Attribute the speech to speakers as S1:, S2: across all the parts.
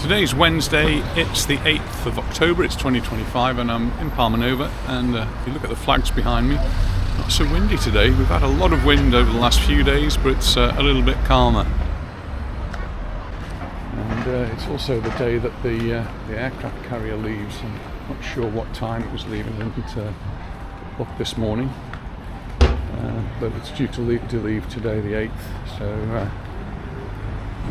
S1: Today's Wednesday, it's the 8th of October, it's 2025, and I'm in Palmanova, and if you look at the flags behind me, not so windy today. We've had a lot of wind over the last few days, but it's a little bit calmer. And it's also the day that the aircraft carrier leaves. I'm not sure what time it was leaving, I didn't look this morning, but it's due to leave today, the 8th, so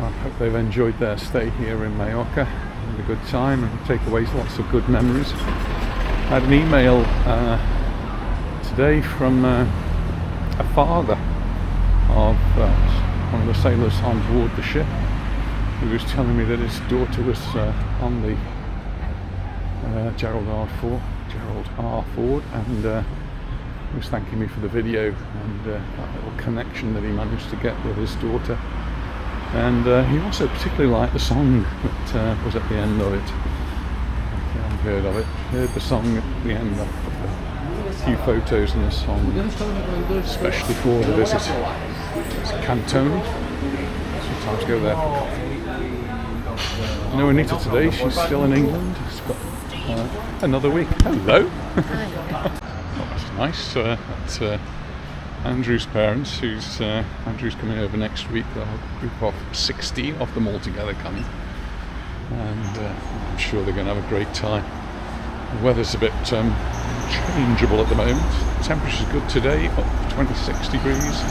S1: I hope they've enjoyed their stay here in Mallorca, had a good time and take away lots of good memories. I had an email today from a father of one of the sailors on board the ship, who was telling me that his daughter was on the Gerald R. Ford, and he was thanking me for the video and that little connection that he managed to get with his daughter. And he also particularly liked the song that was at the end of it. If you haven't heard of it, heard the song at the end of a few photos in the song, especially for the visit. It's Cantoni. Sometimes go there for coffee. No Anita today, she's still in England. She's got another week. Hello! Oh, that's nice. That's Andrew's parents, Andrew's coming over next week. They'll have a group of 60 of them all together coming, and I'm sure they're going to have a great time. The weather's a bit changeable at the moment. The temperature's good today, up 26 degrees.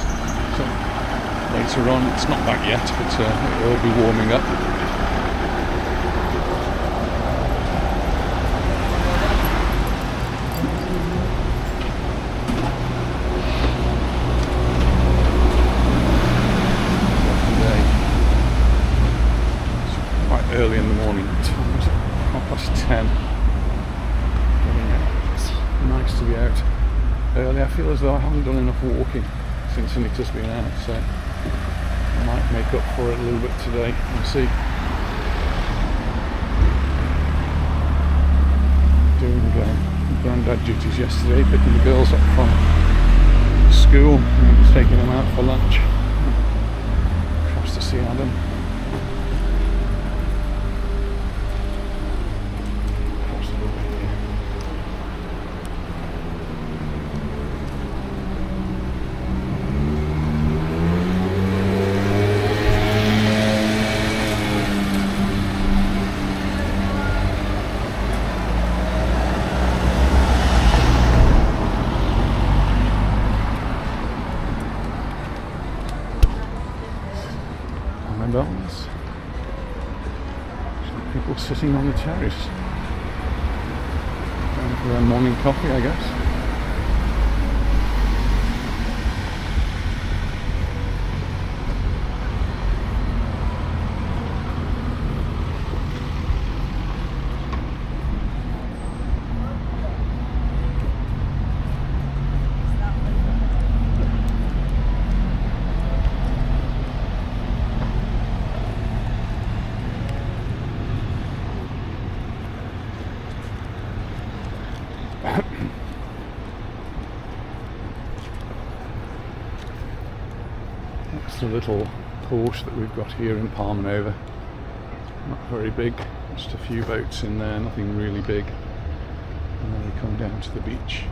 S1: So later on, it's not that yet, but it will be warming up. Early in the morning, it's 10:30. It's nice to be out early. I feel as though I haven't done enough walking since Anita's been out, so I might make up for it a little bit today. We'll see. Doing granddad duties yesterday, picking the girls up from school and taking them out for lunch. Across to see Adam. People sitting on the terrace, going for their morning coffee, I guess. That's the little port that we've got here in Palmanova. Not very big, just a few boats in there, nothing really big. And then we come down to the beach.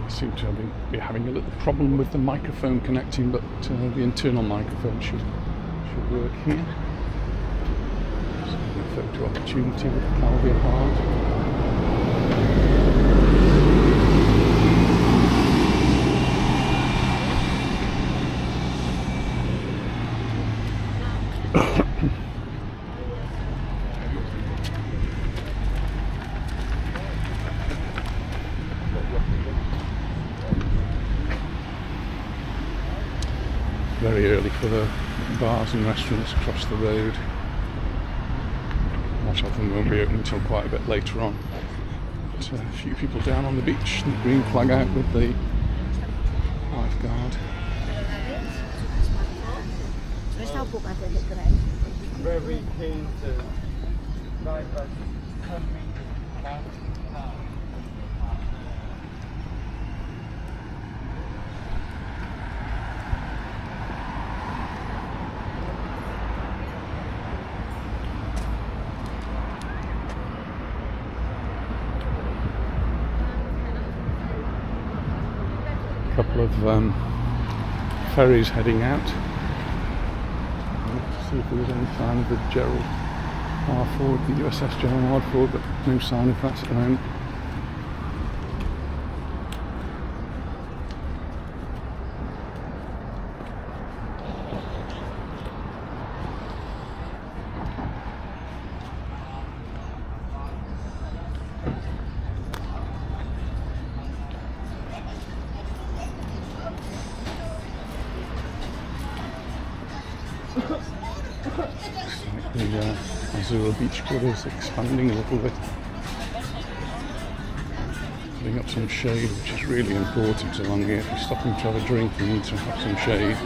S1: Seem to be having a little problem with the microphone connecting, but the internal microphone should work here. So a photo opportunity with the Calvin Hard. Very early for the bars and restaurants across the road. Most of them won't be open until quite a bit later on. But a few people down on the beach, the green flag out with the lifeguard.
S2: very keen to drive us 10 meters back.
S1: Couple of ferries heading out. See if there was any sign of the Gerald Harford, the USS Gerald Harford, but no sign of that at the moment. The Azura Beach Club is expanding a little bit, putting up some shade, which is really important along here. If you stop and have a drink, you need to have some shade.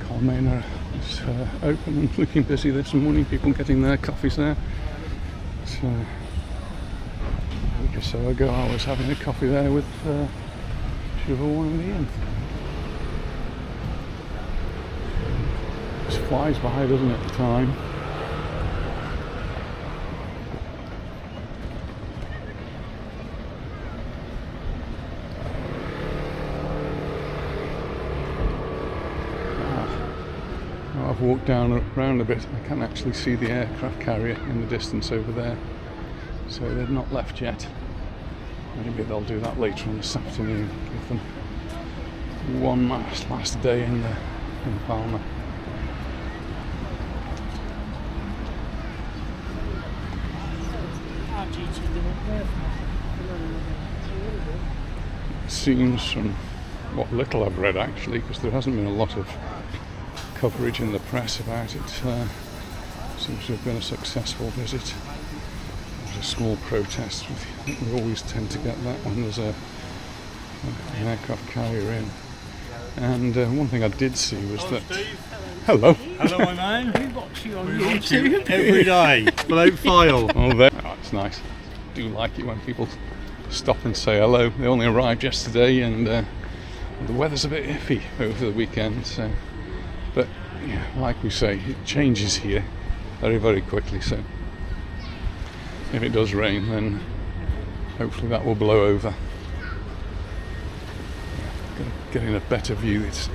S1: Palmanova is open and looking busy this morning, people getting their coffees there. So, a week or so ago I was having a coffee there with Siobhan and Ian. It just flies by, doesn't it, the time? I've walked down around a bit, I can actually see the aircraft carrier in the distance over there, so they've not left yet. Maybe they'll do that later on this afternoon, give them one last day in Palma. It seems, from what little I've read actually, because there hasn't been a lot of coverage in the press about it, seems to have been a successful visit. There's a small protest, we always tend to get that when there's an aircraft carrier in. And one thing I did see was that... Hello.
S2: Hello, my man. We watch you on
S1: YouTube
S2: every day, without fail.
S1: Oh, there. Oh, it's nice. I do like it when people stop and say hello. They only arrived yesterday, and the weather's a bit iffy over the weekend, so... But yeah, like we say, it changes here very, very quickly, so if it does rain, then hopefully that will blow over. Getting a better view. It's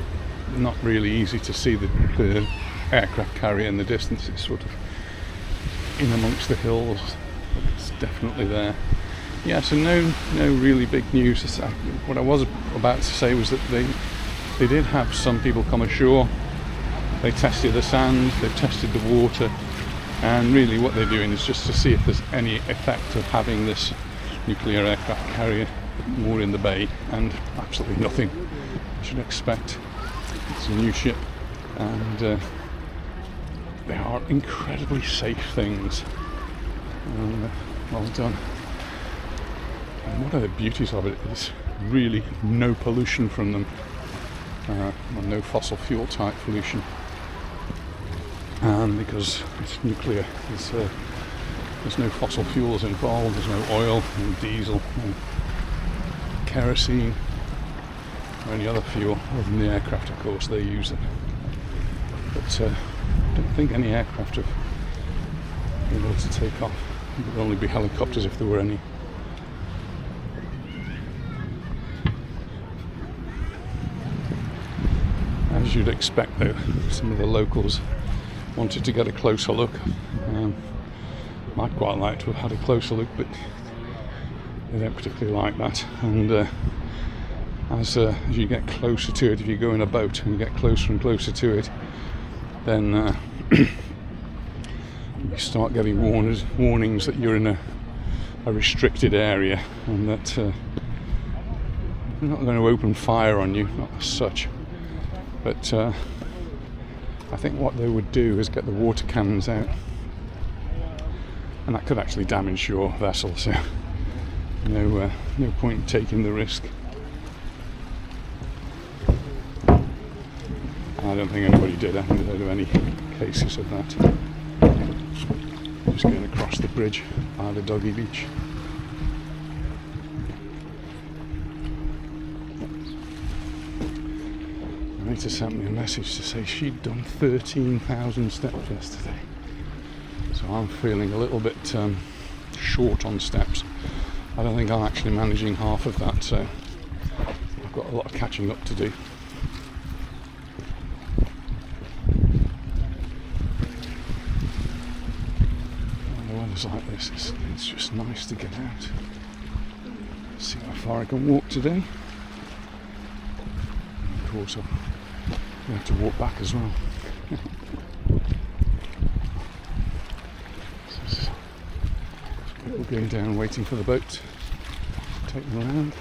S1: not really easy to see the aircraft carrier in the distance. It's sort of in amongst the hills, but it's definitely there. Yeah, so no really big news. What I was about to say was that they did have some people come ashore. They tested the sand, they've tested the water, and really what they're doing is just to see if there's any effect of having this nuclear aircraft carrier more in the bay, and absolutely nothing. You should expect. It's a new ship, and they are incredibly safe things. Well done. And one of the beauties of it is really no pollution from them, no fossil fuel type pollution. Because it's nuclear, there's no fossil fuels involved, there's no oil, no diesel, no kerosene, or any other fuel, other than the aircraft, of course, they use it. But I don't think any aircraft have been able to take off. It would only be helicopters if there were any. As you'd expect, though, some of the locals wanted to get a closer look. I'd quite like to have had a closer look, but they don't particularly like that. And as you get closer to it, if you go in a boat and you get closer and closer to it, then you start getting warnings that you're in a restricted area, and that they're not going to open fire on you, not as such. But I think what they would do is get the water cannons out, and that could actually damage your vessel, so no point in taking the risk. I don't think anybody did. I haven't heard of any cases of that. Just going across the bridge by the Doggy Beach. Anita sent me a message to say she'd done 13,000 steps yesterday. So I'm feeling a little bit short on steps. I don't think I'm actually managing half of that, so I've got a lot of catching up to do. Like this, it's just nice to get out. See how far I can walk today. And of course, I'll have to walk back as well. So people going down, waiting for the boat. Take them around.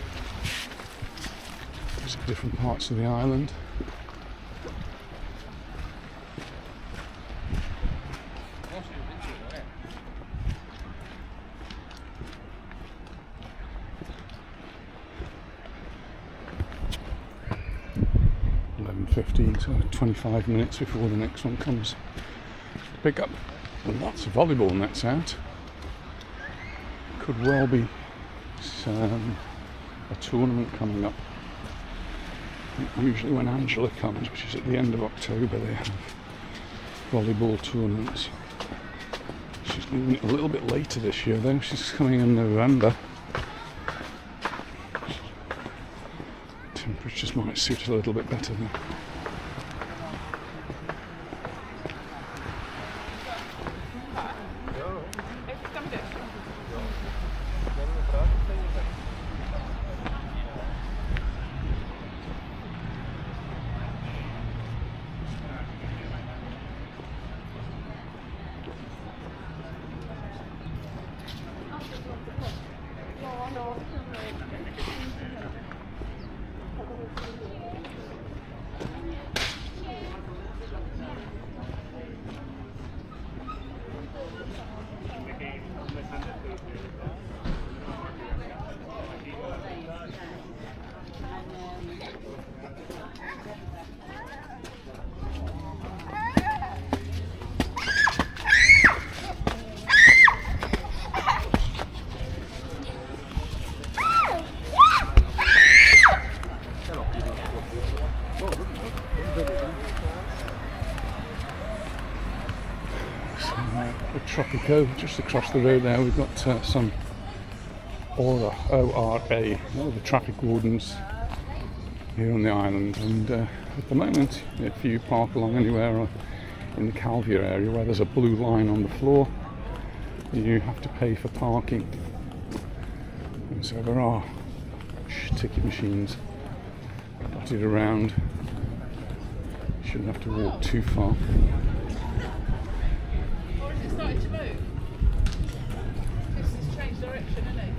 S1: There's different parts of the island. 15 to 25 minutes before the next one comes. Pick up lots of volleyball nets out. Could well be a tournament coming up. Usually when Angela comes, which is at the end of October, they have volleyball tournaments. She's leaving it a little bit later this year though. She's coming in November. Temperatures might suit a little bit better there. Tropico, just across the road there, we've got some ORA, the traffic wardens here on the island, and at the moment, if you park along anywhere in the Calvia area where there's a blue line on the floor, you have to pay for parking. And so there are ticket machines dotted around. You shouldn't have to walk too far.
S3: To move. This has changed direction, isn't it?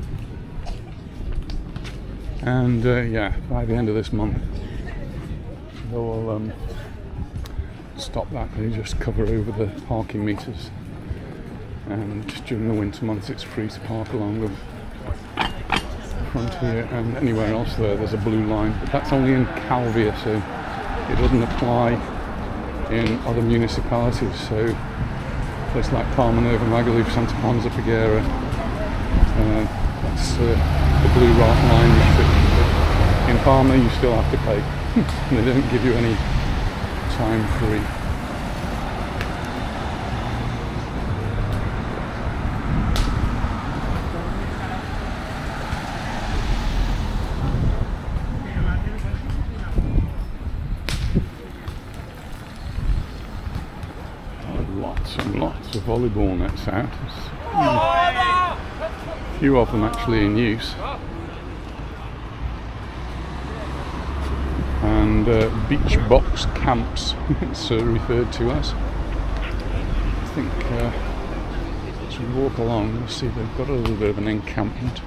S1: And yeah, by the end of this month they'll stop that. They just cover over the parking meters, and during the winter months it's free to park along the front here, and anywhere else there's a blue line, but that's only in Calvia, so it doesn't apply in other municipalities. So place like Palmanova, Magaluf, Santa Ponsa, Figuera, that's the blue line restriction. But in Palma you still have to pay. They don't give you any time free. Lots and lots of volleyball nets out. There's few of them actually in use. And beach box camps, it's referred to as. I think as we walk along, you'll see they've got a little bit of an encampment.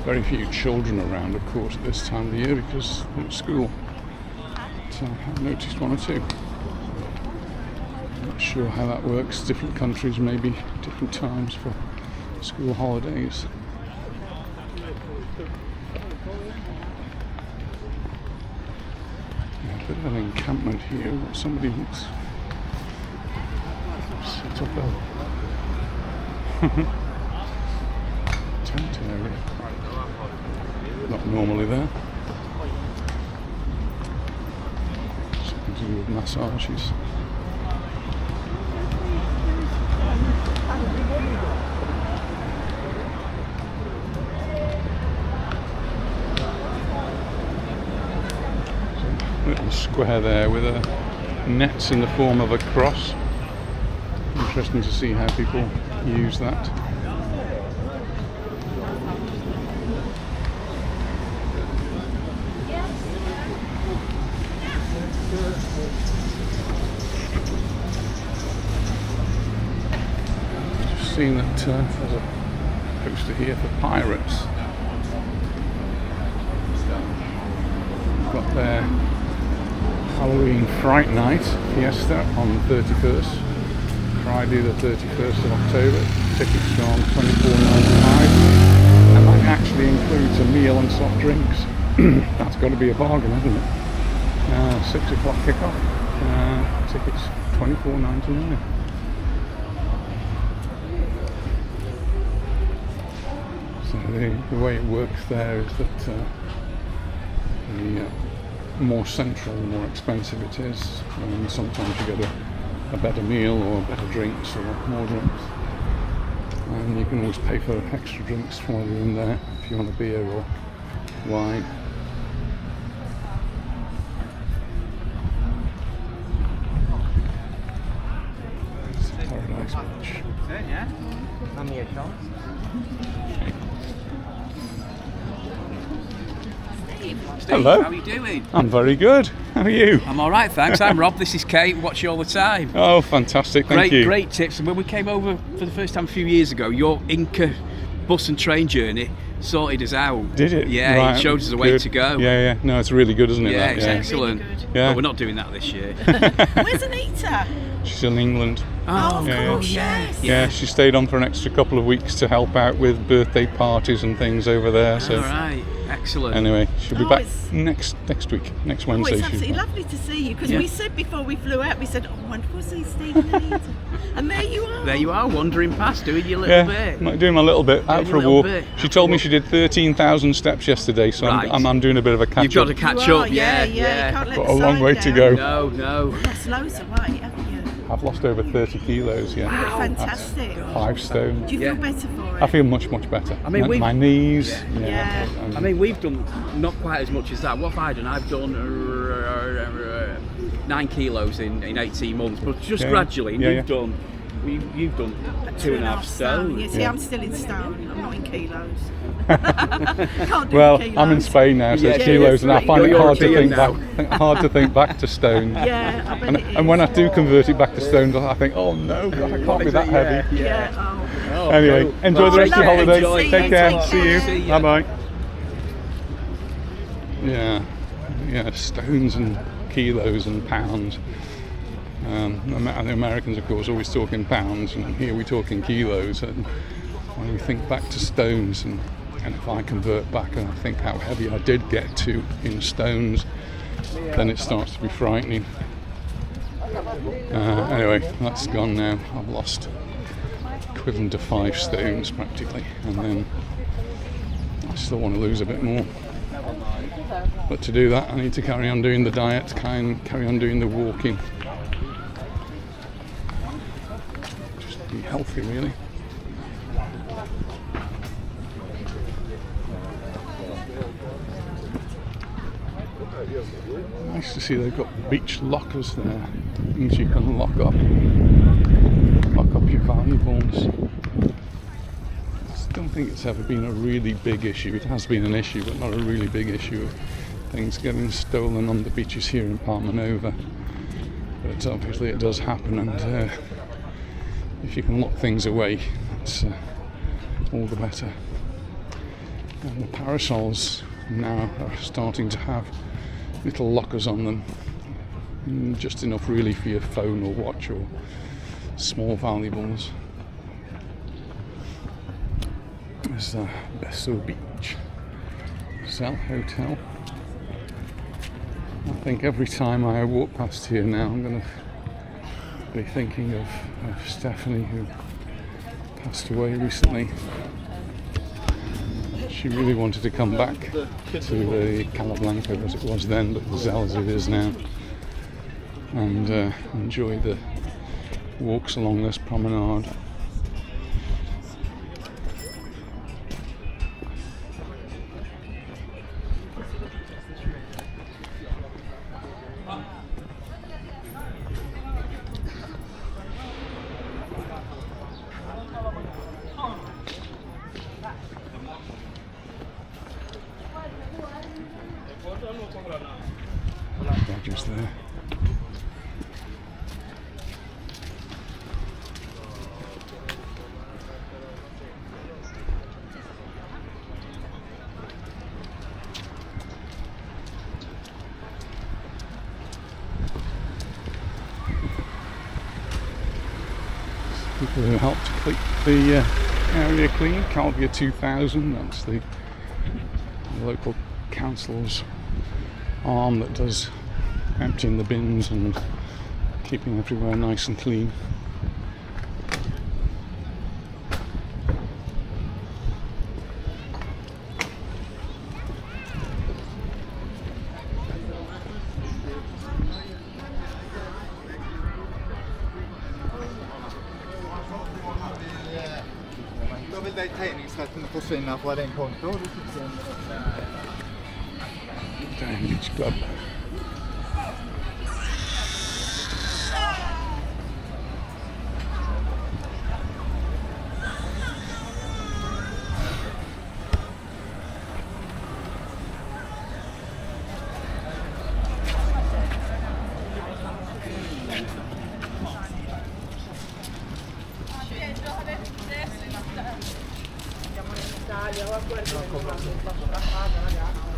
S1: Very few children around, of course, at this time of the year because they're at school. So I've noticed one or two. Not sure how that works. Different countries, maybe different times for school holidays. Yeah, a bit of an encampment here. Somebody looks set up a tent area. Not normally there. Something to do with massages. Little square there with nets in the form of a cross. Interesting to see how people use that. Just seen that there's a poster here for pirates. Got their Halloween Fright Night Fiesta on the 31st, Friday the 31st of October. Tickets are on $24.95, and that actually includes a meal and soft drinks. That's got to be a bargain, isn't it? 6 o'clock kickoff. Tickets $24.99. So the way it works there is that the more central, the more expensive it is, and sometimes you get a better meal or better drinks or more drinks, and you can always pay for extra drinks while you're in there if you want a beer or wine. It's a paradise beach.
S2: Yeah? How many accounts?
S4: Steve,
S1: Hello.
S4: how are you doing?
S1: I'm very good. How are you?
S4: I'm all right, thanks. I'm Rob. This is Kate. Watch you all the time.
S1: Oh, fantastic! Thank you.
S4: Great tips. And when we came over for the first time a few years ago, your Inca bus and train journey sorted us out.
S1: Did it?
S4: Yeah,
S1: Right,
S4: it showed us the way
S1: good.
S4: to go.
S1: Yeah. No, it's really good, isn't it?
S4: Yeah,
S1: that?
S4: it's excellent.
S3: Really good.
S1: Yeah.
S4: But we're not doing that this year.
S3: Where's Anita?
S1: She's in England.
S3: Oh, of
S1: Yeah,
S3: course,
S4: yeah.
S3: yes.
S1: Yeah, she stayed on for an extra couple of weeks to help out with birthday parties and things over there. So
S4: All right, excellent.
S1: anyway, she'll be
S3: Oh,
S1: back
S3: it's-
S1: next week, next
S3: Oh,
S1: Wednesday.
S3: it's
S1: she's
S3: absolutely
S1: back.
S3: lovely to see you, because
S4: Yeah.
S3: we said before we flew out, we said, oh, wonderful to see Steve and Anita. And there you are.
S4: There you are, wandering past, doing your little
S1: Yeah,
S4: bit.
S1: I'm doing my little bit out
S4: Doing
S1: for a
S4: your
S1: walk.
S4: little bit.
S1: She told me she did 13,000 steps yesterday, so
S4: Right.
S1: I'm doing a bit of a catch
S4: You've got to
S1: up.
S4: catch
S3: You are,
S4: up, yeah.
S3: You can't let
S1: Got
S3: the
S1: a long
S3: sign
S1: way to
S3: down.
S1: go.
S4: No.
S3: That's loads of weight, haven't you?
S1: I've lost over 30 kilos. Yeah,
S3: Wow, fantastic.
S1: 5 stone.
S3: Do you
S4: Yeah.
S3: feel better for it?
S1: I feel much better.
S4: I mean,
S1: my knees.
S3: Yeah.
S1: and-
S4: I mean, we've done not quite as much as that. What have I done? I've done 9 kilos in 18 months, but just
S1: Yeah.
S4: gradually. And
S1: Yeah,
S4: you've done 2.5 stone.
S3: You see,
S1: Yeah.
S3: I'm still in stone. I'm not in kilos. Can't do
S1: Well,
S3: kilos.
S1: I'm in Spain now, so
S4: Yeah,
S1: it's
S4: yeah,
S1: kilos, and I
S3: right.
S1: find it
S4: You're
S1: hard to
S4: European
S1: think back to stone.
S3: Yeah, I bet
S1: And,
S3: it is.
S1: and when I do convert it back to stones, I think, oh no, I can't be that heavy.
S3: Yeah, oh.
S1: Anyway, enjoy the rest of your
S3: lovely.
S1: holiday.
S3: Enjoy.
S1: Take care.
S3: Take
S1: See
S3: care.
S1: you.
S4: See ya.
S1: Bye bye. Yeah, stones and kilos and pounds. The Americans, of course, always talk in pounds, and here we talk in kilos. And when we think back to stones, and if I convert back and I think how heavy I did get to in stones, then it starts to be frightening. Anyway, that's gone now. I've lost equivalent to 5 stones practically, and then I still want to lose a bit more. But to do that, I need to carry on doing the diet, carry on doing the walking. Just be healthy, really. Nice to see they've got beach lockers there. Means you can lock up your valuables. I don't think it's ever been a really big issue. It has been an issue, but not a really big issue of things getting stolen on the beaches here in Palmanova. But obviously it does happen, and if you can lock things away, it's all the better. And the parasols now are starting to have little lockers on them, just enough really for your phone or watch or small valuables. There's Besso Beach, Cell Hotel. I think every time I walk past here now, I'm going to be thinking of Stephanie, who passed away recently. She really wanted to come back to the Calablanca as it was then, but as well as it is now, and enjoy the walks along this promenade. Badgers there. People who helped to keep the area clean, Calvia 2000, that's the local council's arm that does emptying the bins and keeping everywhere nice and clean.
S2: Då vill dig träningsrätten försvinna på din konto.
S1: Beach Club.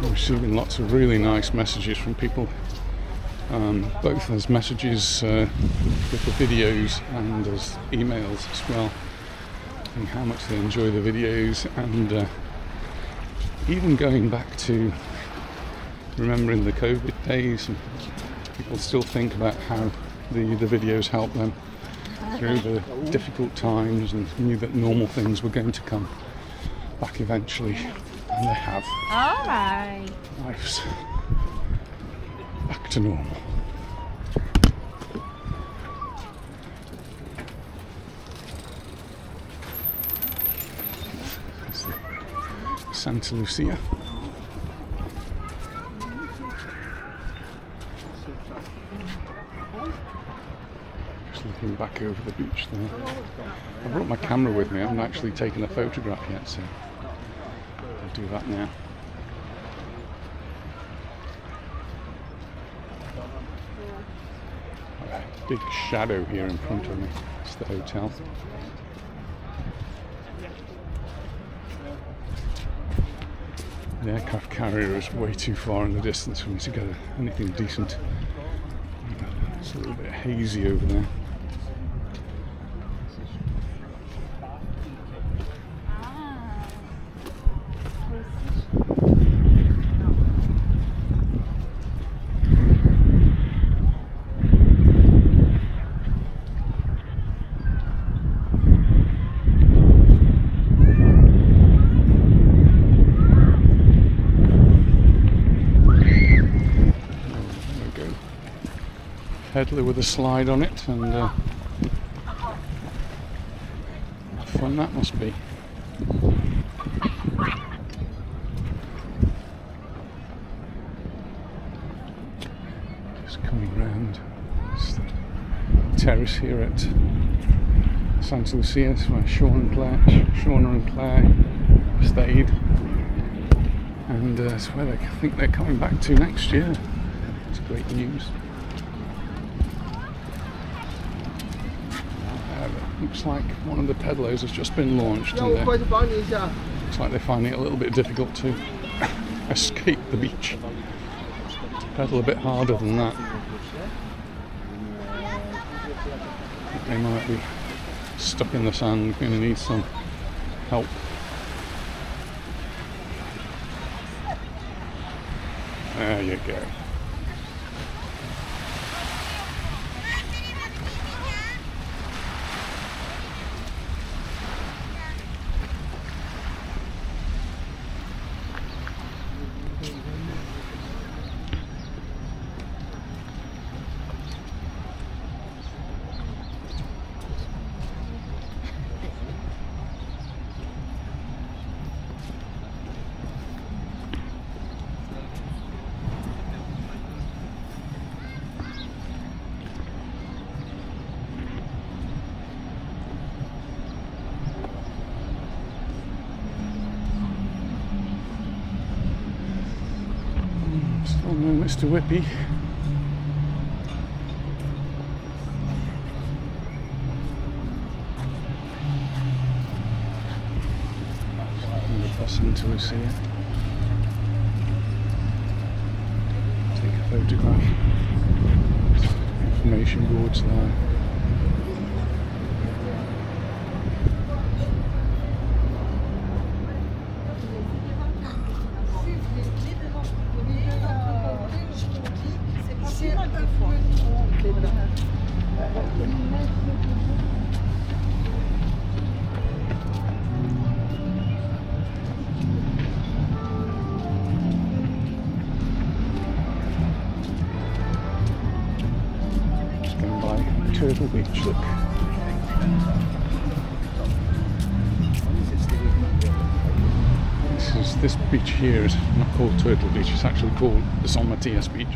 S1: I'm receiving lots of really nice messages from people, both as messages with the videos and as emails as well, and how much they enjoy the videos, and even going back to remembering the COVID days, and people still think about how the videos helped them through the difficult times and knew that normal things were going to come back eventually, and they have.
S3: All right.
S1: Life's back to normal. That's the Santa Lucia. Just looking back over the beach there. I brought my camera with me. I haven't actually taken a photograph yet, so I'll do that now. Big shadow here in front of me. It's the hotel. The aircraft carrier is way too far in the distance for me to get anything decent. It's a little bit hazy over there. Peddler with a slide on it, and fun that must be. Just coming round this terrace here at Santa Lucia. That's where Shauna and Claire stayed, and it's where they think they're coming back to next year. It's great news. Looks like one of the pedalos has just been launched, and looks like they're finding it a little bit difficult to escape the beach. Pedal a bit harder than that. They might be stuck in the sand, going to need some help. There you go. Still no Mr. Whippy. And the bus into Lucia. Take a photograph. Information boards there. Turtle Beach, look. This beach here is not called Turtle Beach, it's actually called the San Matias Beach,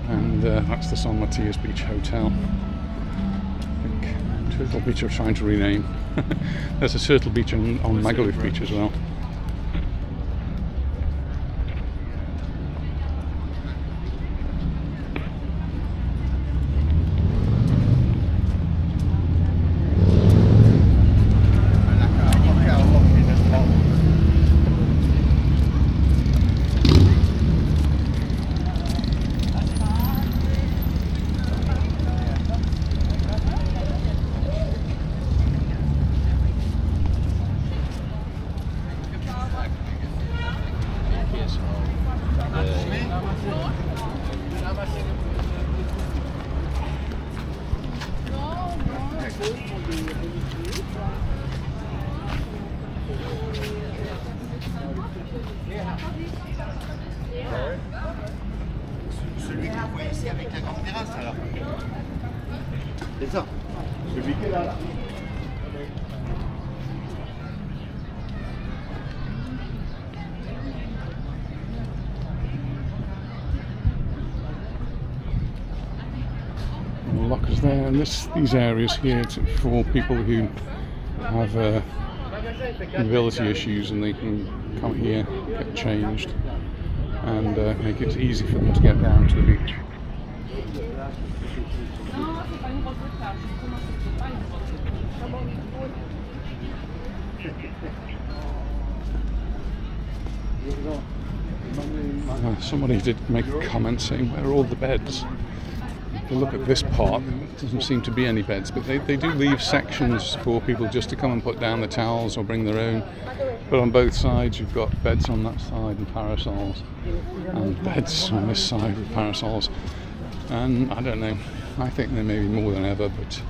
S1: and that's the San Matias Beach Hotel. I think Turtle Beach are trying to rename. There's a Turtle Beach on Magaluf Beach as well.
S2: Celui que vous voyez ici avec la grande terrasse alors. C'est ça. Celui qui est là.
S1: Lockers there, and these areas here for people who have mobility issues, and they can come here, get changed, and make it easy for them to get down to the beach. Somebody did make a comment saying, where are all the beds? If you look at this part, there doesn't seem to be any beds, but they do leave sections for people just to come and put down the towels or bring their own. But on both sides you've got beds on that side and parasols, and beds on this side with parasols. And I don't know, I think there may be more than ever, but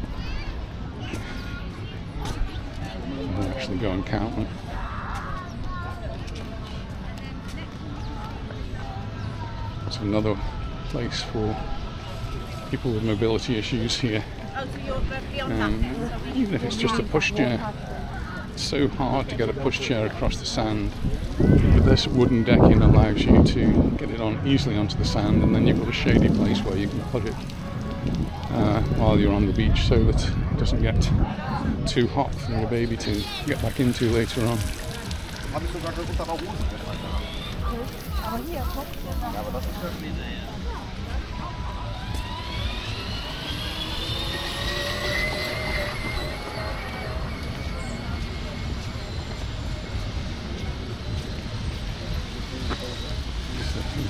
S1: I'll actually go and count them. It's another place for people with mobility issues here. Even if it's just a pushchair, It's so hard to get a pushchair across the sand, but this wooden decking allows you to get it on easily onto the sand, and then you've got a shady place where you can put it while you're on the beach, so that it doesn't get too hot for your baby to get back into later on.
S2: Habe ich sogar unter der Hose.
S3: Aber hier, guck.
S2: Ja, aber das ist wirklich.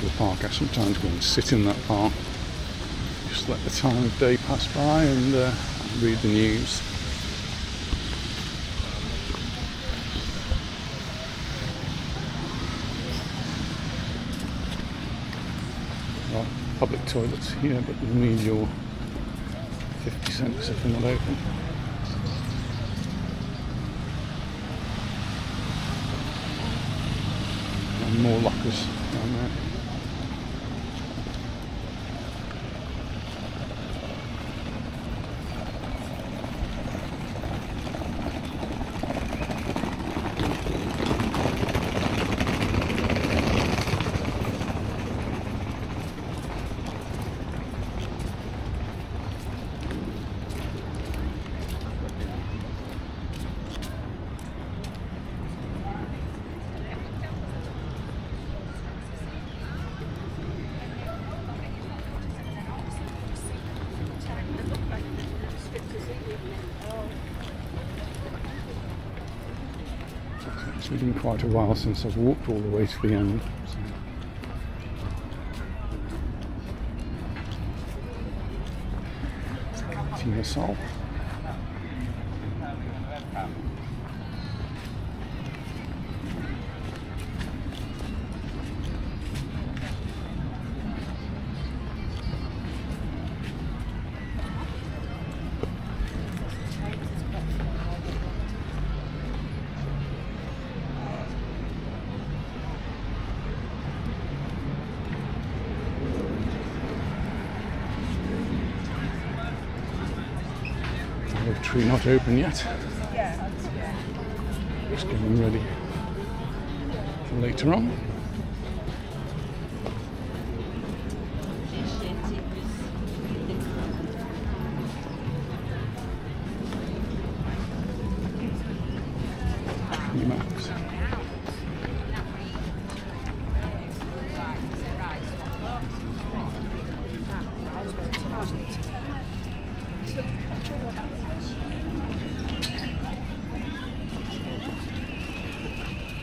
S1: The park. I sometimes go and sit in that park, just let the time of day pass by and read the news. Well, public toilets here, but you need your 50 cents if they're not open. And more lockers down there. It's been quite a while since I've walked all the way to the end. Tina Sol. Olive tree not open yet. Just getting ready for later on. Maps.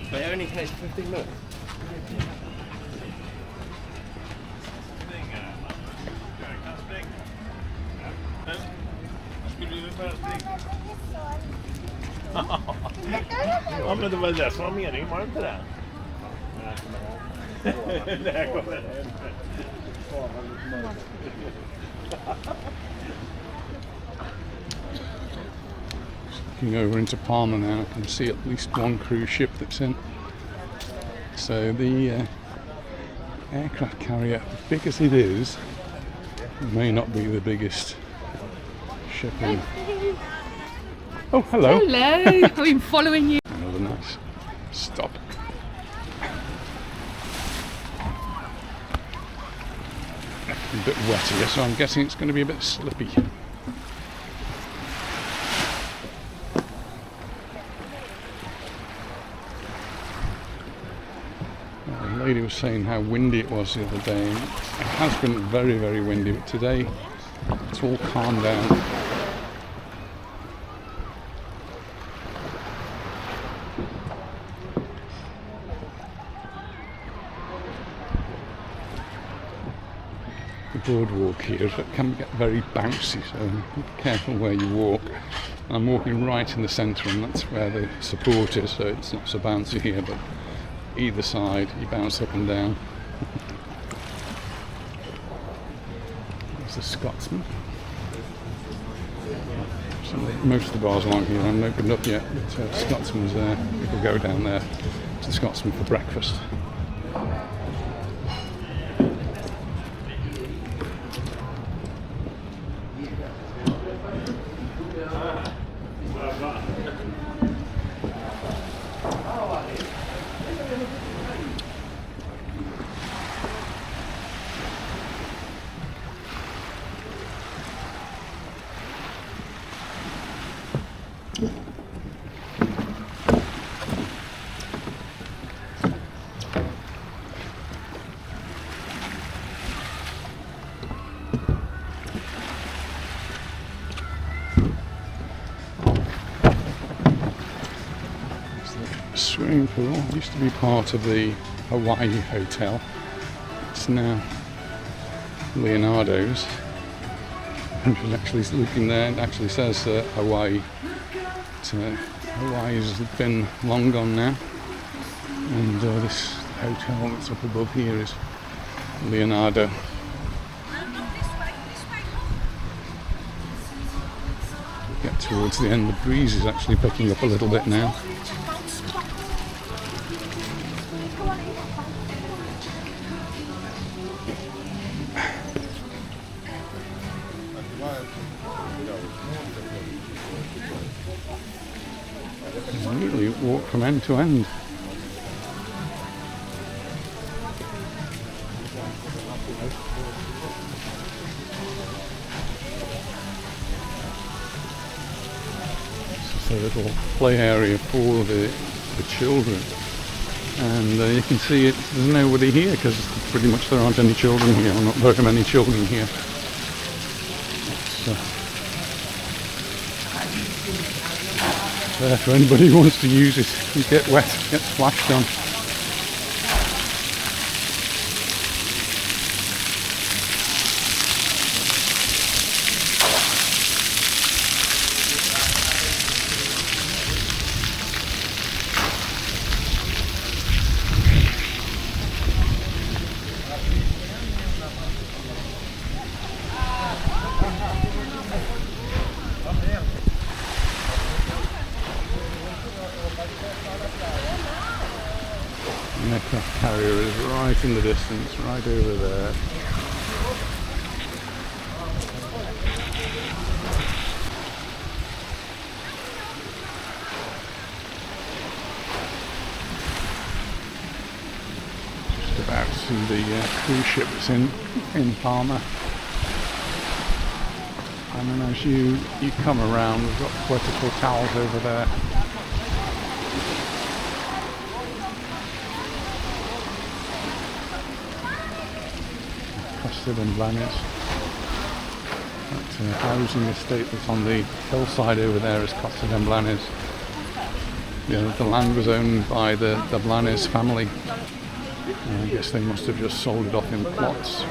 S2: But it only takes 15 minutes.
S5: Ja, men det var det som var meningen, var det inte det? Nej, kommer
S1: Looking over into Palma now, I can see at least one cruise ship that's in. So the aircraft carrier, as big as it is, may not be the biggest ship in. Oh, hello.
S6: Hello, I've been following you.
S1: Another nice stop. A bit wet here, so I'm guessing it's going to be a bit slippy. The lady was saying how windy it was the other day. It has been very, very windy, but today it's all calmed down. The boardwalk here can get very bouncy, so be careful where you walk. I'm walking right in the centre, and that's where the support is, so it's not so bouncy here, but either side you bounce up and down. There's a Scotsman. So most of the bars along here haven't opened up yet, but Scotsman's there. People go down there to the Scotsman for breakfast. Swimming pool used to be part of the Hawaii Hotel. It's now Leonardo's. I'm just actually looking there, it actually says Hawaii. Hawaii's been long gone now. And this hotel that's up above here is Leonardo. Get towards the end, the breeze is actually picking up a little bit now. Really walk from end to end. It's just a little play area for the children, and you can see there's nobody here because pretty much there aren't any children here, or not very many children here. There for anybody who wants to use it. You get wet, get splashed on. The aircraft carrier is right in the distance, right over there. Just about to see the cruise ship that's in Palma. And then as you come around, we've got vertical towels over there. Baleares. That housing estate that's on the hillside over there is Baleares. The land was owned by the Baleares family. I guess they must have just sold it off in plots.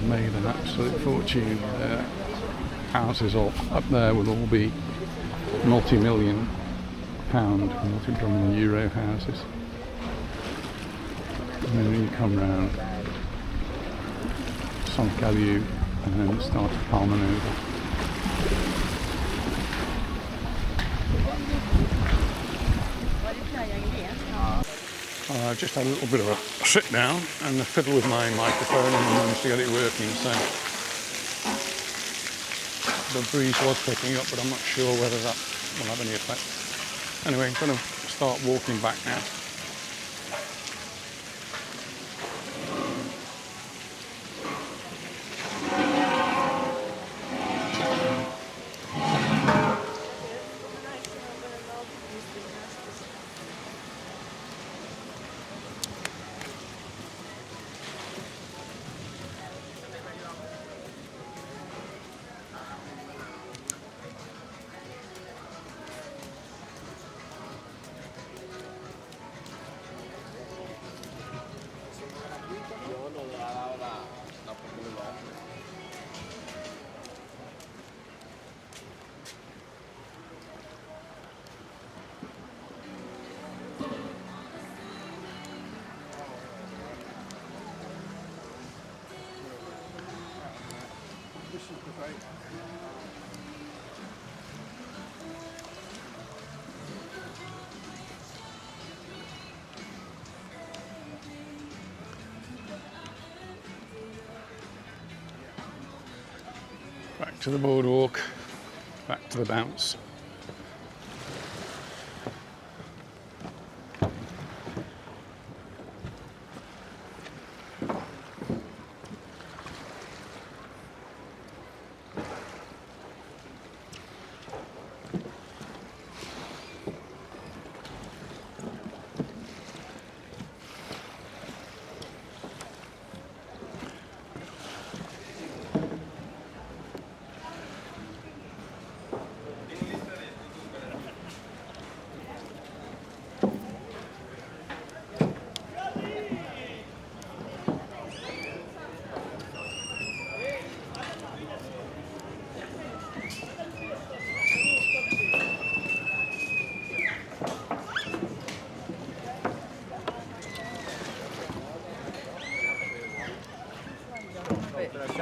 S1: Made an absolute fortune. Houses all up there will all be multi-million pound, multi-million euro houses. And then when you come round San Caliu and then start at Palmanova. I've just had a little bit of a sit down and fiddle with my microphone and managed to get it working, so the breeze was picking up, but I'm not sure whether that will have any effect. Anyway, I'm going to start walking back now. Back to the boardwalk, back to the bounce.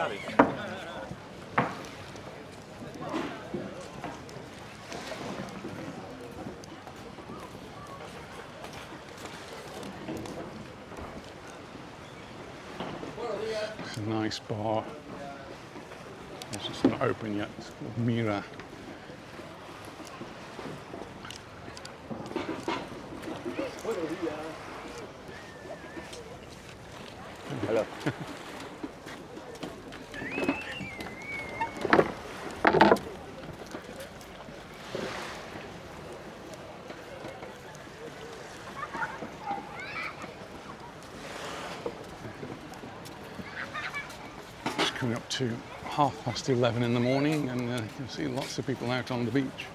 S5: Baleares.
S1: It's a nice bar. It's just not open yet. It's called Mira.
S5: Hello.
S1: It's coming up to 11:30 in the morning, and you can see lots of people out on the beach.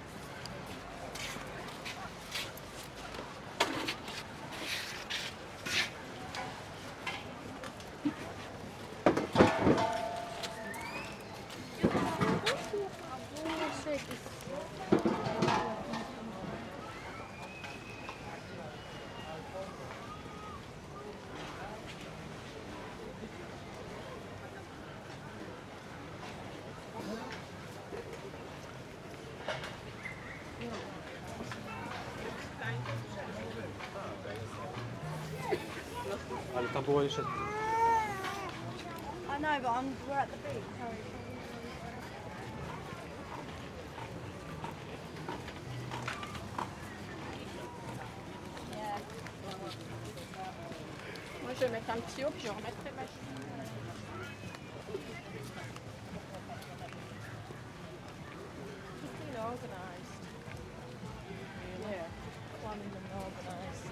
S3: I know, but we're at the beach. Sorry.
S6: Moi, je vais mettre un petit haut, puis je remettrai ma chemise. Clean organised. Yeah, plumbing and organised.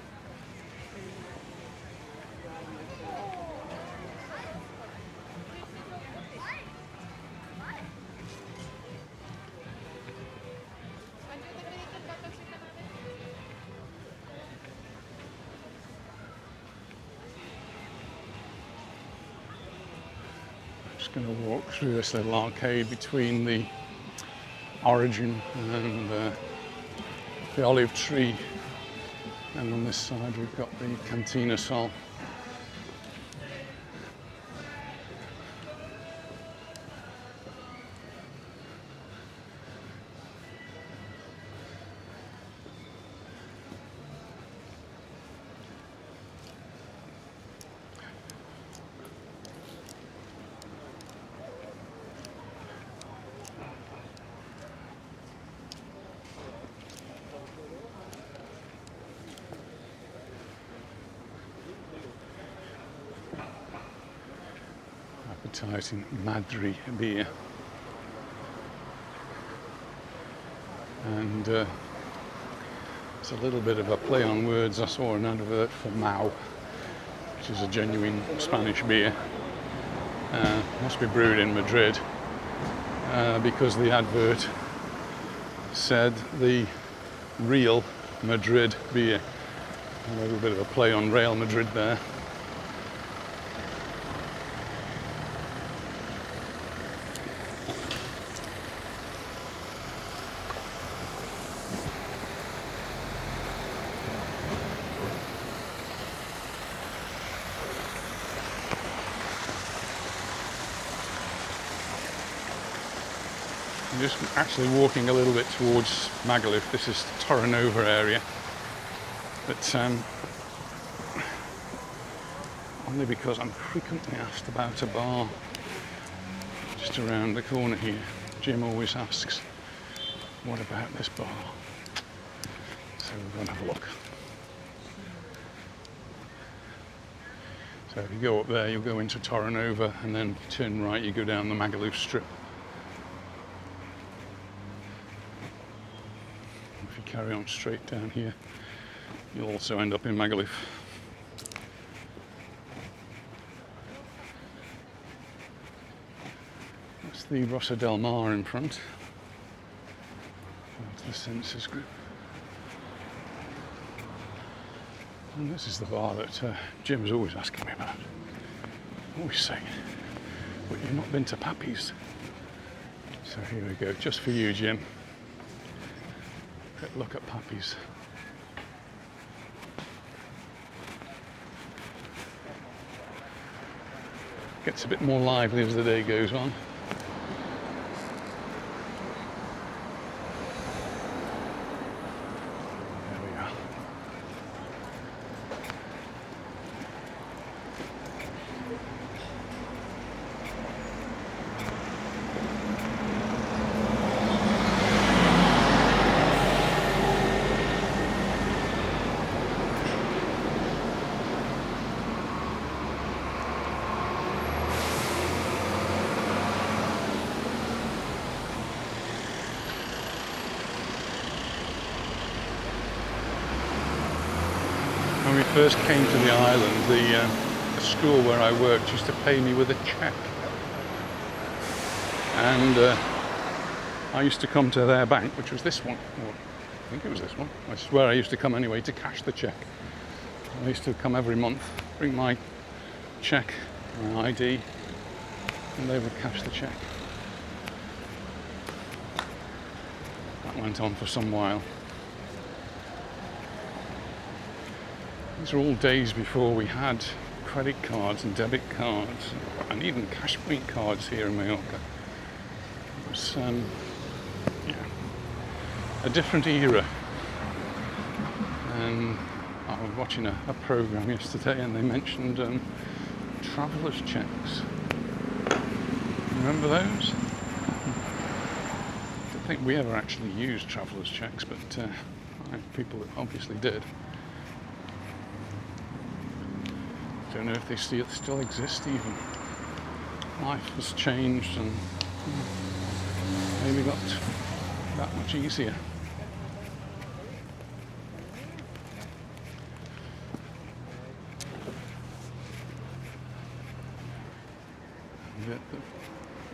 S1: Just going to walk through this little arcade between the Origin and the olive tree, and on this side we've got the Cantina Sol. Advertising Madri beer, and it's a little bit of a play on words. I saw an advert for Mau, which is a genuine Spanish beer. Must be brewed in Madrid, because the advert said the real Madrid beer. A little bit of a play on Real Madrid there. I'm just actually walking a little bit towards Magaluf. This is the Torrenova area, but only because I'm frequently asked about a bar just around the corner here. Jim always asks, what about this bar? So we're going to have a look. So if you go up there, you'll go into Torrenova, and then turn right, you go down the Magaluf strip. If you carry on straight down here, you'll also end up in Magaluf. That's the Rosa del Mar in front. That's the Census Group. And this is the bar that Jim's always asking me about. Always saying, but you've not been to Pappy's. So here we go, just for you, Jim. Quick look at Pappy's. Gets a bit more lively as the day goes on. There we are. When we first came to the island, the school where I worked used to pay me with a cheque. And I used to come to their bank, which was this one, or I think it was this one. This is where I used to come anyway to cash the cheque. I used to come every month, bring my cheque, my ID, and they would cash the cheque. That went on for some while. These are all days before we had credit cards and debit cards and even cash point cards here in Mallorca. It was yeah, a different era. And I was watching a program yesterday and they mentioned traveller's checks. Remember those? I don't think we ever actually used traveller's checks, but people obviously did. Don't know if they still exist even. Life has changed and maybe got that much easier. The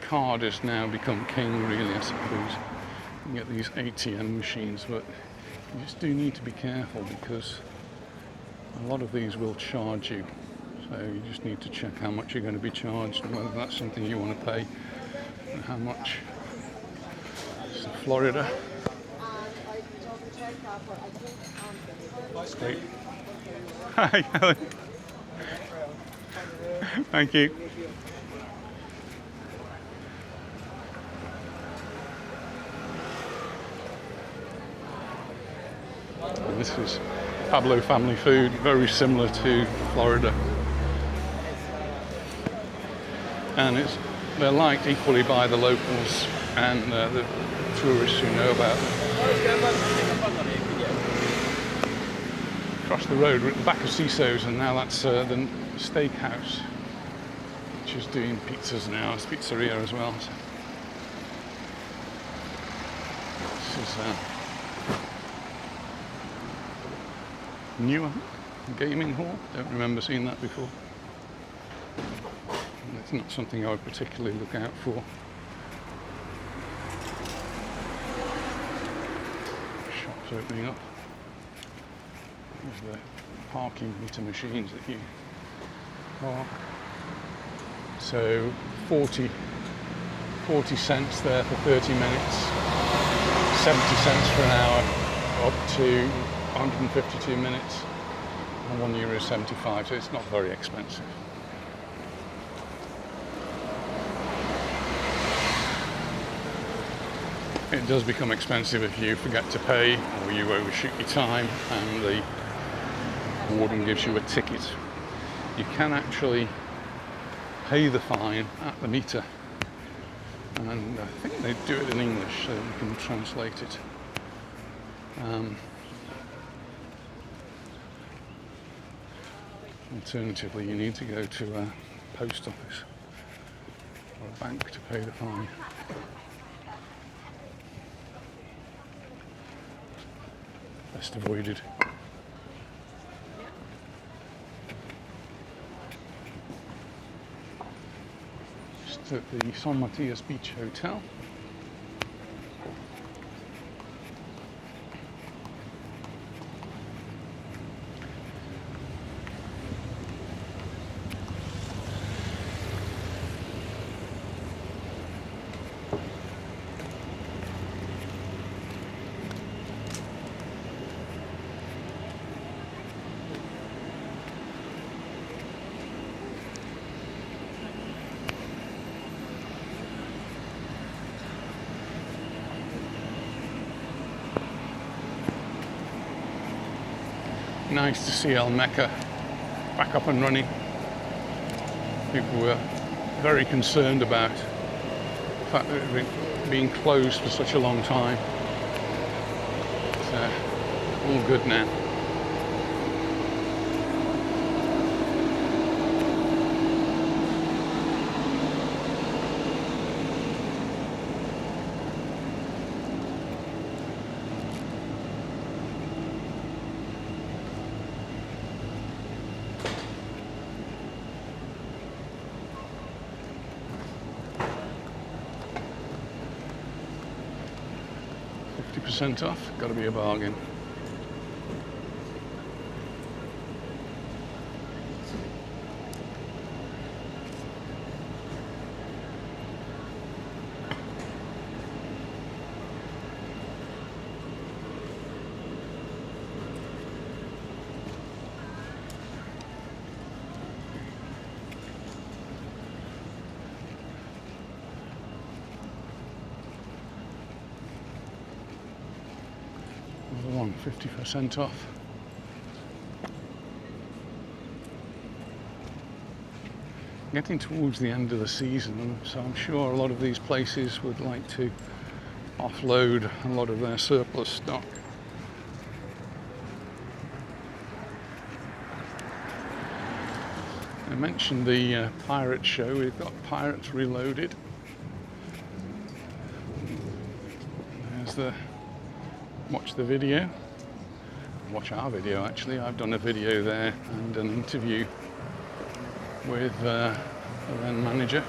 S1: card has now become king, really, I suppose. You get these ATM machines, but you just do need to be careful because a lot of these will charge you. So you just need to check how much you're going to be charged and whether that's something you want to pay and how much. So Florida. Great. Hi, Helen. Thank you. And this is Pablo family food, very similar to Florida. And they're liked equally by the locals and the tourists who know about them. Across the road, we're at the back of Ciso's, and now that's the steakhouse, which is doing pizzas now. It's pizzeria as well. So this is newer gaming hall. Don't remember seeing that before. And it's not something I would particularly look out for. Shops opening up. There's the parking meter machines that you park. So 40 cents there for 30 minutes, 70 cents for an hour, up to 152 minutes, and €1.75, so it's not very expensive. It does become expensive if you forget to pay or you overshoot your time and the warden gives you a ticket. You can actually pay the fine at the meter, and I think they do it in English so you can translate it. Alternatively, you need to go to a post office or a bank to pay the fine. Best avoided. Just at the San Matias Beach Hotel. nice to see El Mecca back up and running. People were very concerned about the fact that it had been being closed for such a long time. It's all good now. % off, got to be a bargain. Another one, 50% off. Getting towards the end of the season, so I'm sure a lot of these places would like to offload a lot of their surplus stock. I mentioned the Pirate show. We've got Pirates Reloaded. There's the watch the video. Watch our video actually. I've done a video there and an interview with the then manager.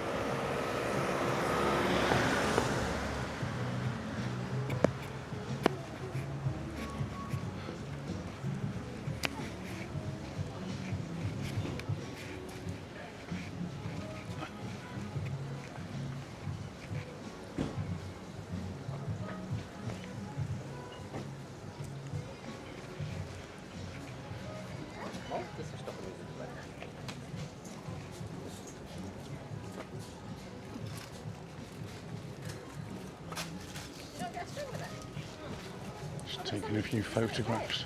S1: Just taking a few photographs.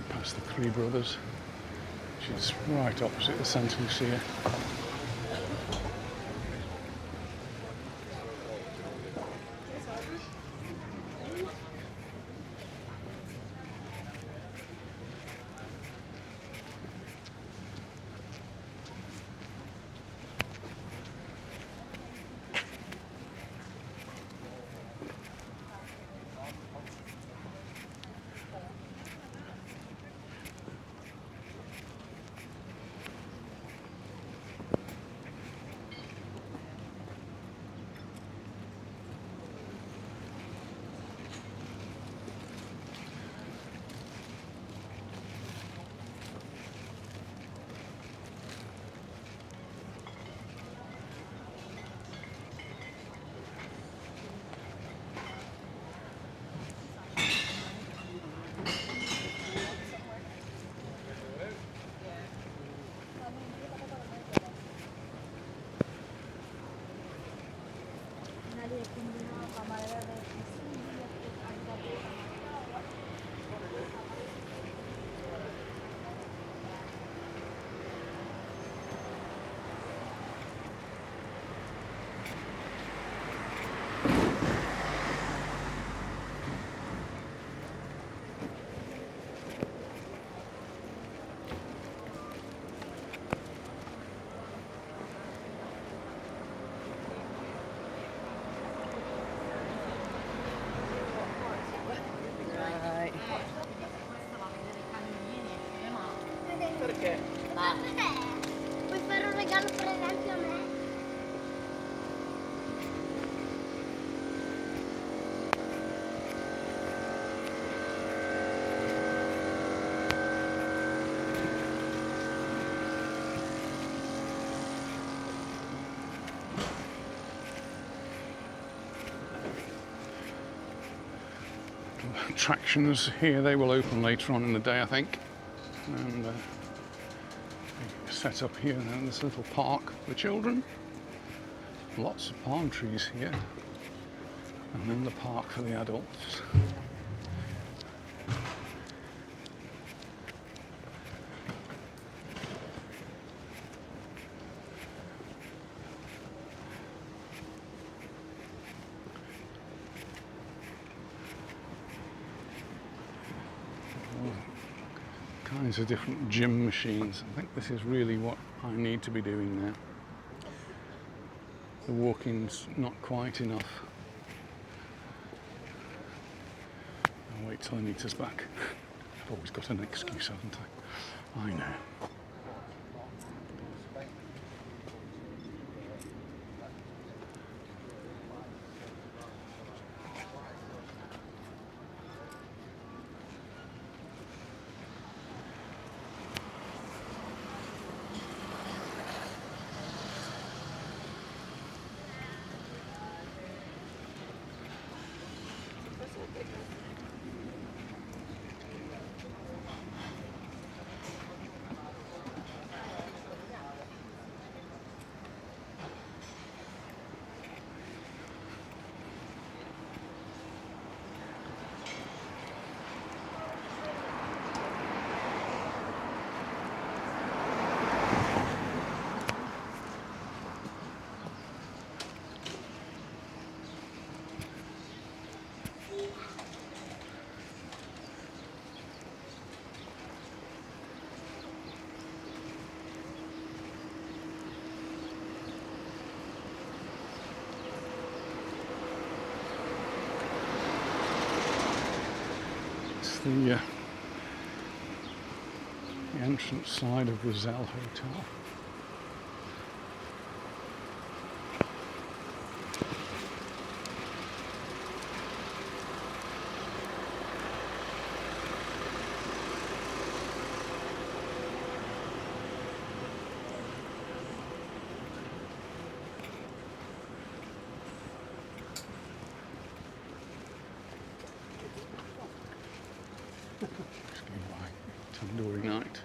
S1: Past the Three Brothers, which is right opposite the Santa Lucia.
S6: Perché?
S7: Ma perché? Vuoi fare un regalo per esempio a me?
S1: Attractions here, they will open later on in the day, I think. And set up here now, this little park for children. Lots of palm trees here. And then the park for the adults. Kinds of different gym machines. I think this is really what I need to be doing now. The walking's not quite enough. I'll wait till Anita's back. I've always got an excuse, haven't I? I know. The entrance side of the Zell Hotel. Tandoori night.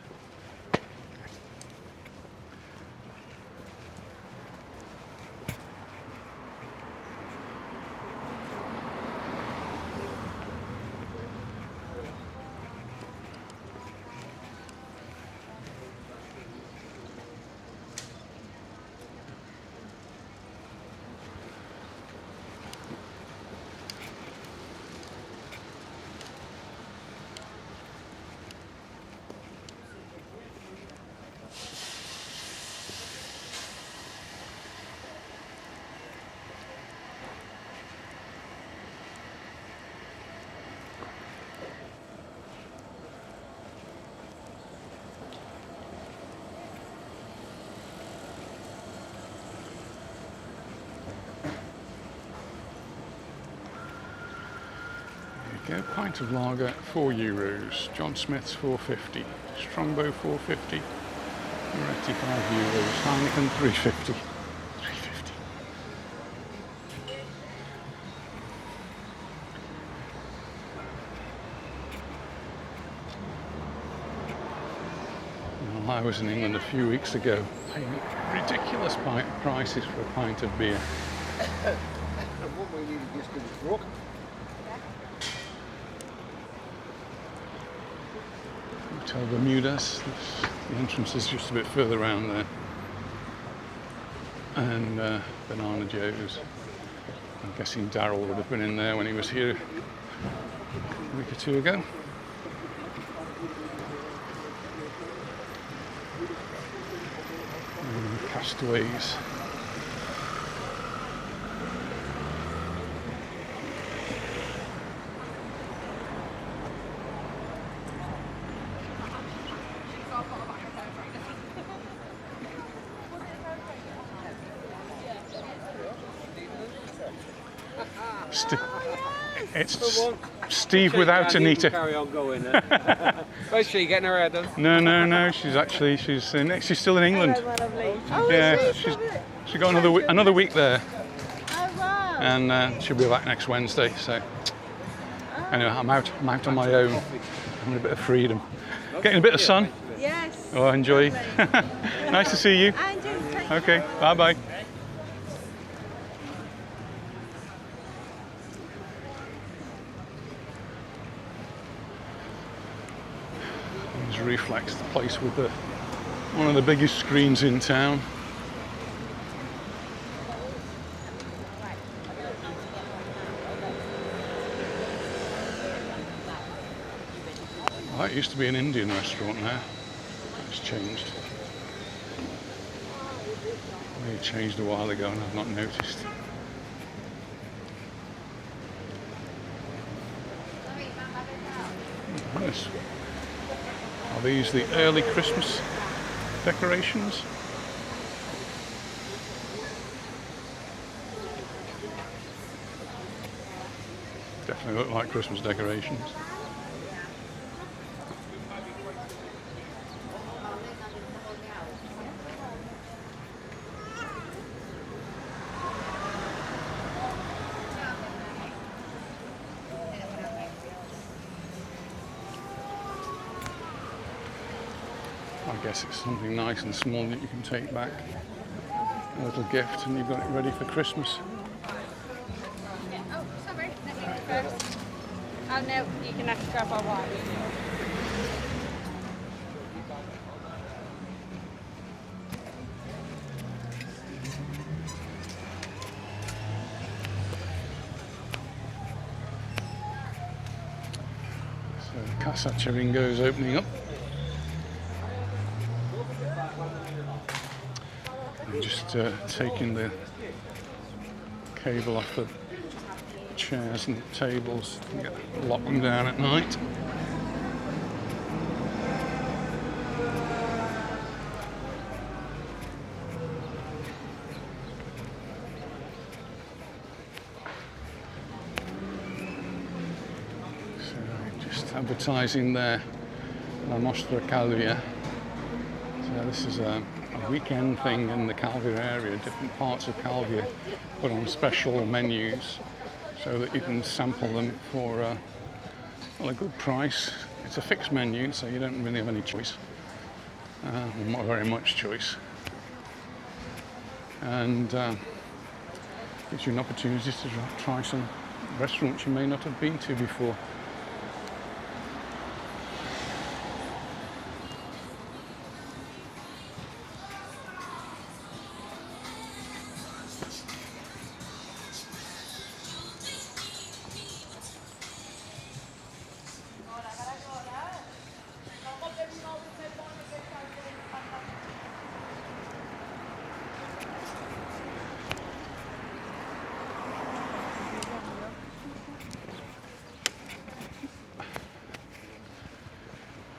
S1: There you go, pint of lager, €4. John Smith's £4.50. Strongbow £4.50. Moretti €5. Heineken £3.50. Well, I was in England a few weeks ago, paying ridiculous prices for a pint of beer. Hotel Bermudas. The entrance is just a bit further around there. And Banana Joe's. I'm guessing Darryl would have been in there when he was here a week or two ago. And Castaways. It's Steve without Anita.
S8: Carry on going. Where's she getting her hair done?
S1: No. She's still in England.
S3: Oh,
S1: Yeah, she's got another week there,
S3: Oh, wow.
S1: and she'll be back next Wednesday. So anyway, I'm out on my own, having a bit of freedom. Getting a bit of sun?
S3: Yes.
S1: Oh, enjoy. Nice to see you.
S3: And you take
S1: Okay, bye-bye. There's Reflex, the place with one of the biggest screens in town. That used to be an Indian restaurant now. It's changed. It changed a while ago and I've not noticed. Nice. Are these the early Christmas decorations? Definitely look like Christmas decorations. I guess it's something nice and small that you can take back. A little gift and you've got it ready for Christmas.
S6: Oh, sorry. Let me go first. Oh no, you can have to grab our wine.
S1: So Casa Chiringo is opening up. I'm just taking the cable off the chairs and tables and lock them down at night. So just advertising there, La Mostra Calvia. So this is a weekend thing in the Calvia area. Different parts of Calvia put on special menus so that you can sample them for well, a good price. It's a fixed menu, so you don't really have any choice, well, not very much choice, and gives you an opportunity to try some restaurants you may not have been to before.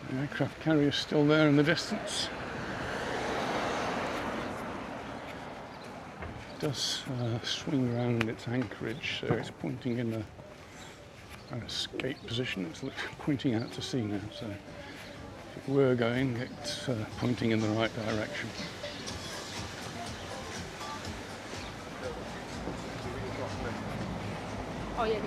S1: The aircraft carrier is still there in the distance. It does swing around its anchorage, so it's pointing in an escape position. It's pointing out to sea now, so if it were going, it's pointing in the right direction.
S6: Oh yeah.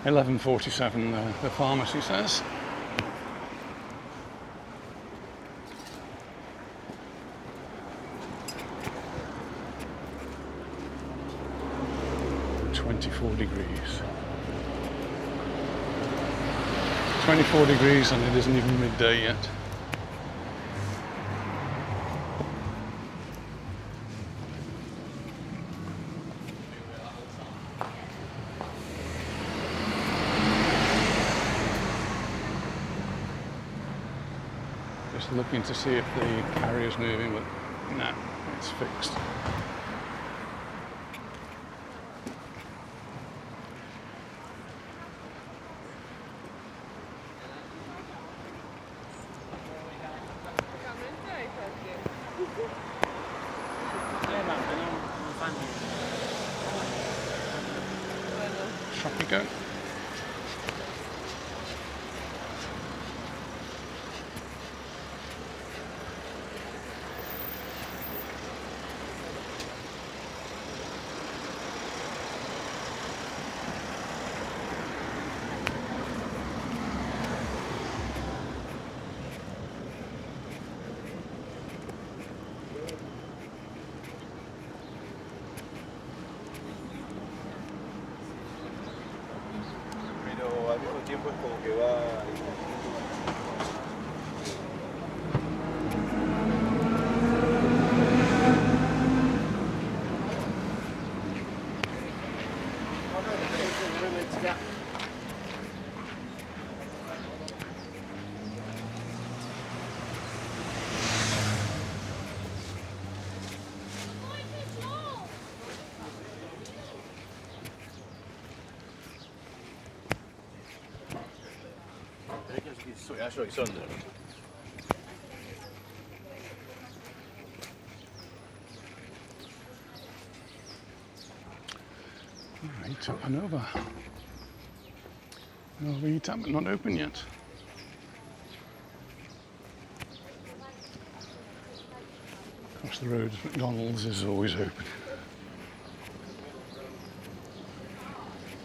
S1: $11.47, the pharmacy says. $24. 24 degrees and it isn't even midday yet. Just looking to see if the carrier's moving, but no, it's fixed. go.
S2: Pero al mismo tiempo es como que va... Jag slog sönder.
S1: Alright, Torrenova. Oh, the tap not open yet. Across the road, McDonald's is always open.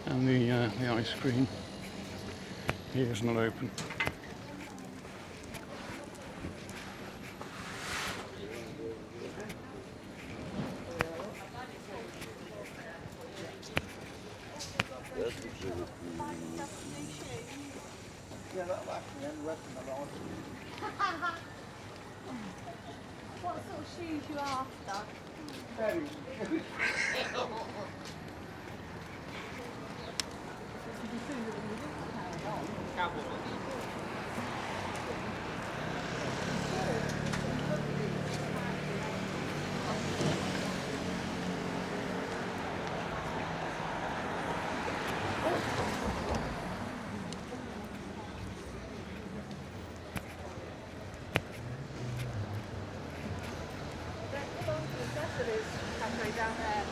S1: And the ice cream here is not open.
S7: What sort of shoes you after?
S6: Down there.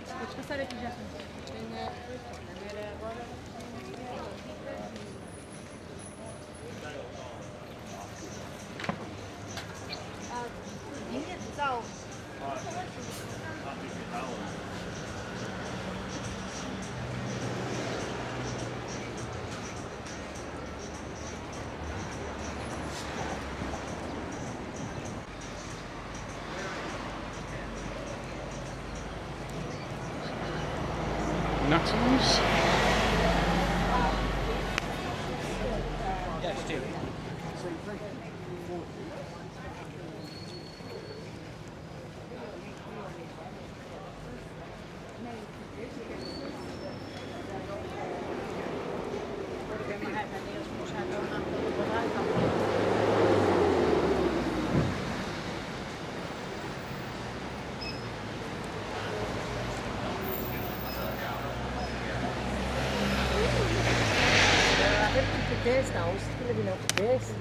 S6: Pode passar aqui já.
S1: Natalie's.
S8: Yeah, Steve.
S3: This now, it's going to be like this.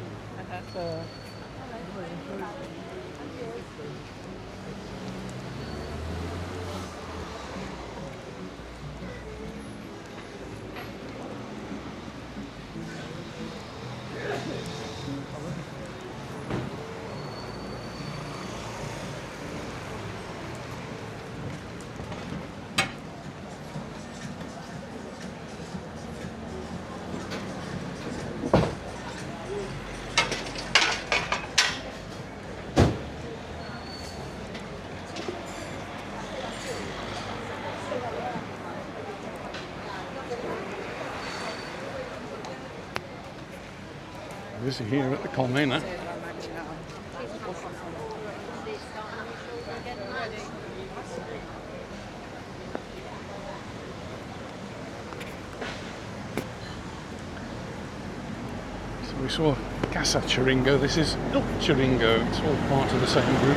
S1: Busy here at the Palmanova. So we saw Casa Chiringo. This is Il Chiringo. It's all part of the same group.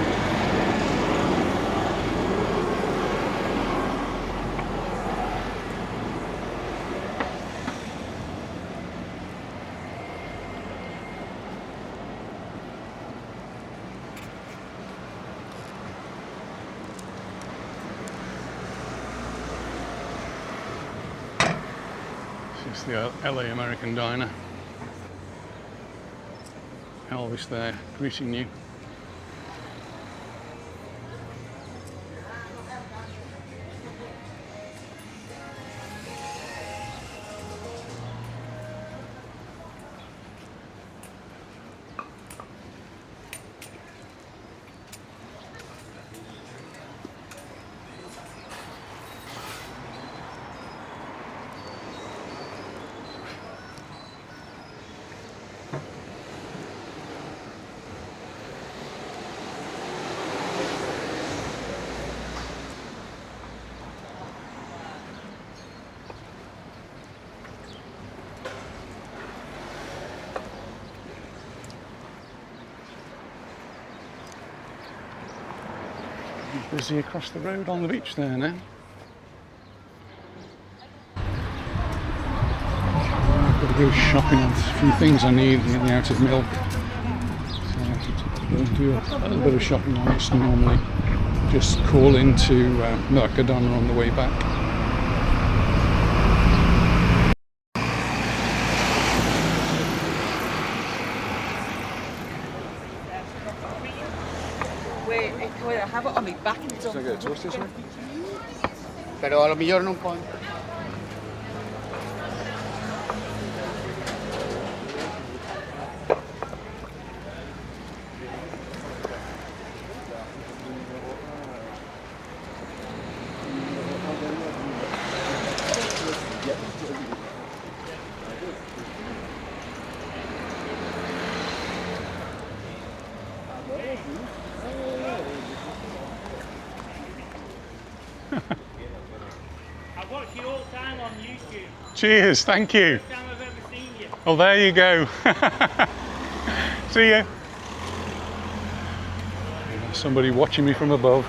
S1: This is the LA American Diner. Elvis there greeting you. Busy across the road on the beach there now. I've got to go shopping on a few things I need getting out of milk. So I have to go and do a little bit of shopping. I used to normally just call into Mercadona on the way back.
S3: I have it on my back and it's on.
S8: Pero a lo mejor non può.
S5: I've watched you all the time on YouTube.
S1: Cheers, thank you.
S5: First time I've ever seen you.
S1: Well, there you go. See ya. Somebody watching me from above.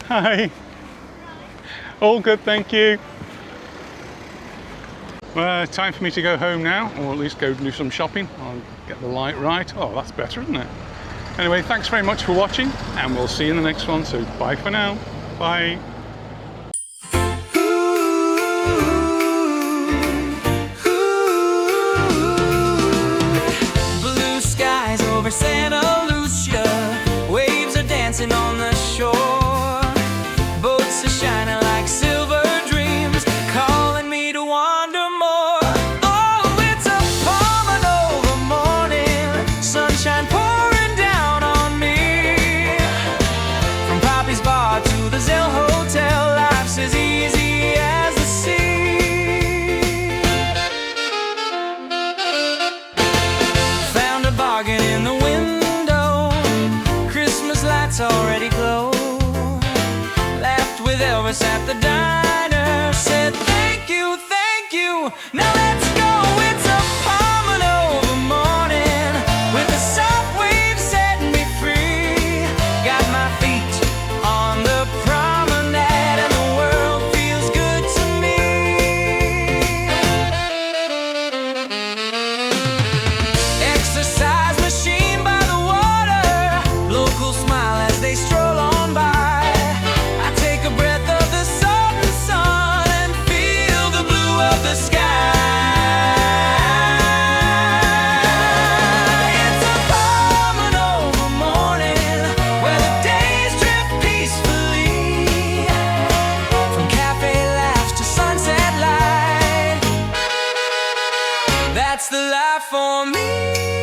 S1: Hi. All good, thank you. Well, time for me to go home now, or at least go do some shopping. I'll get the light right. Oh, that's better, isn't it? Anyway, thanks very much for watching, and we'll see you in the next one. So bye for now. Bye.
S9: Blue skies over Santa Lucia, waves are dancing on the shore. Boats are shining like silver dreams, calling me to wander more. Oh, it's a Palmanova morning, sunshine pouring down on me. From Poppy's bar to the Zell Hotel, life's as easy as the sea. Found a bargain in the window, Christmas lights already glow. With Elvis at the diner, said thank you, now let's go. It's a Palmanova morning, with the soft waves setting me free. Got my feet on the promenade, and the world feels good to me. Exercise machine by the water, locals smile as they stroll on by. A breath of the salt and sun, and feel the blue of the sky. That's the life for me.